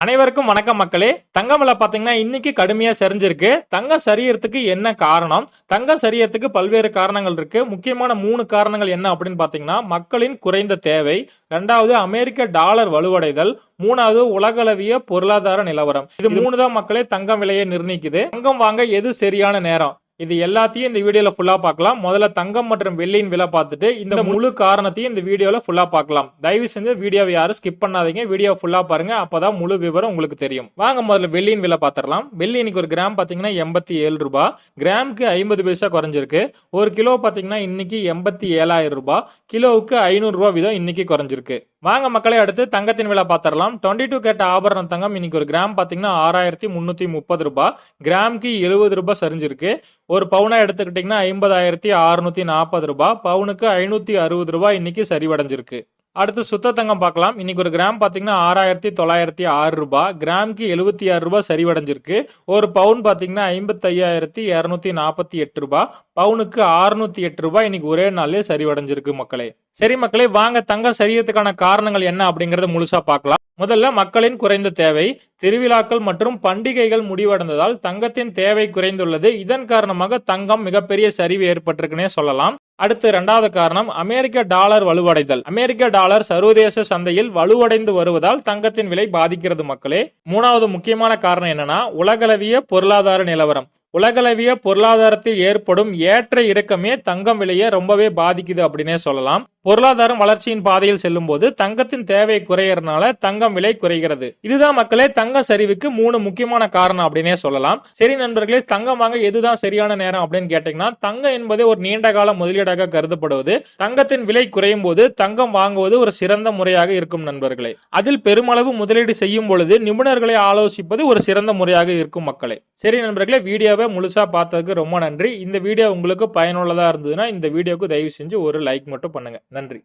அனைவருக்கும் வணக்கம் மக்களே. தங்கம் விலை பாத்தீங்கன்னா இன்னைக்கு கடுமையா சரிஞ்சிருக்கு. தங்கம் சரியறதுக்கு என்ன காரணம்? தங்கம் சரியறதுக்கு பல்வேறு காரணங்கள் இருக்கு. முக்கியமான 3 காரணங்கள் என்ன அப்படின்னு பாத்தீங்கன்னா, மக்களின் குறைந்த தேவை, 2வது அமெரிக்க டாலர் வலுவடைதல், 3வது உலகளவிய பொருளாதார நிலவரம். இது 3 தான் மக்களே தங்கம் விலையை நிர்ணயிக்குது. தங்கம் வாங்க எது சரியான நேரம்? இது எல்லாத்தையும் இந்த வீடியோல ஃபுல்லா பார்க்கலாம். முதல்ல தங்கம் மற்றும் வெள்ளியின் விலை பார்த்துட்டு இந்த முழு காரணத்தையும் இந்த வீடியோல ஃபுல்லா பார்க்கலாம். தயவு செஞ்சு வீடியோவை யாரும் ஸ்கிப் பண்ணாதீங்க. வீடியோ ஃபுல்லா பாருங்க. அப்பதான் முழு விவரம் உங்களுக்கு தெரியும். வாங்க முதல்ல வெள்ளியின் விலை பார்த்துடலாம். வெள்ளி இன்னைக்கு ஒரு கிராம் பாத்தீங்கன்னா 87 ரூபாய், கிராமுக்கு 50 பைசா குறைஞ்சிருக்கு. ஒரு கிலோ பாத்தீங்கன்னா இன்னைக்கு 87,000 ரூபாய், கிலோவுக்கு 500 ரூபாய் வீதம் இன்னைக்கு குறைஞ்சிருக்கு. வாங்க மக்களே, அடுத்து தங்கத்தின் விலை பார்த்துடலாம். 22 கேரட் ஆபரண தங்கம் இன்னைக்கு ஒரு கிராம் பாத்தீங்கன்னா 6,330 ரூபாய், கிராமுக்கு 70 ரூபாய் சரிஞ்சிருக்கு. ஒரு பவுனா எடுத்துக்கிட்டீங்கன்னா 50,640 ரூபாய், பவுனுக்கு 560 ரூபாய் இன்னைக்கு சரிவடைஞ்சிருக்கு. அடுத்து சுத்த தங்கம் பார்க்கலாம். இன்னைக்கு ஒரு கிராம் பாத்தீங்கன்னா 6,906 ரூபாய், கிராமுக்கு 76 ரூபாய் சரிவடைஞ்சிருக்கு. ஒரு பவுன் பாத்தீங்கன்னா 55,248 ரூபாய், பவுனுக்கு 608 ரூபாய் இன்னைக்கு ஒரே நாள்லயே சரிவடைஞ்சிருக்கு மக்களே. சரி மக்களே, வாங்க தங்கம் சரியறதுக்கான காரணங்கள் என்ன அப்படிங்கறத முழுசா பார்க்கலாம். முதல்ல மக்களின் குறைந்த தேவை. திருவிழாக்கள் மற்றும் பண்டிகைகள் முடிவடைந்ததால் தங்கத்தின் தேவை குறைந்துள்ளது. இதன் காரணமாக தங்கம் மிகப்பெரிய சரிவு ஏற்பட்டிருக்குன்னே சொல்லலாம். அடுத்து 2வது காரணம் அமெரிக்க டாலர் வலுவடைதல். அமெரிக்க டாலர் சர்வதேச சந்தையில் வலுவடைந்து வருவதால் தங்கத்தின் விலை பாதிக்கிறது மக்களே. 3வது முக்கியமான காரணம் என்னன்னா உலகளவிய பொருளாதார நிலவரம். உலகளவிய பொருளாதாரத்தில் ஏற்படும் ஏற்ற இறக்கமே தங்கம் விலையை ரொம்பவே பாதிக்குது அப்படின்னே சொல்லலாம். பொருளாதாரம் வளர்ச்சியின் பாதையில் செல்லும் போது தங்கத்தின் தேவை குறையறதுனால தங்கம் விலை குறைகிறது. இதுதான் மக்களே தங்க சரிவுக்கு 3 முக்கியமான காரணம் அப்படின்னே சொல்லலாம். சரி நண்பர்களே, தங்கம் வாங்க எதுதான் சரியான நேரம் அப்படின்னு கேட்டீங்கன்னா, தங்கம் என்பதே ஒரு நீண்ட கால முதலீடாக கருதப்படுவது. தங்கத்தின் விலை குறையும் போது தங்கம் வாங்குவது ஒரு சிறந்த முறையாக இருக்கும் நண்பர்களே. அதில் பெருமளவு முதலீடு செய்யும் பொழுது நிபுணர்களை ஆலோசிப்பது ஒரு சிறந்த முறையாக இருக்கும் மக்களே. சரி நண்பர்களே, வீடியோவை முழுசா பார்த்ததுக்கு ரொம்ப நன்றி. இந்த வீடியோ உங்களுக்கு பயனுள்ளதா இருந்ததுன்னா இந்த வீடியோக்கு தயவு செஞ்சு ஒரு லைக் மட்டும் பண்ணுங்க. நன்றி.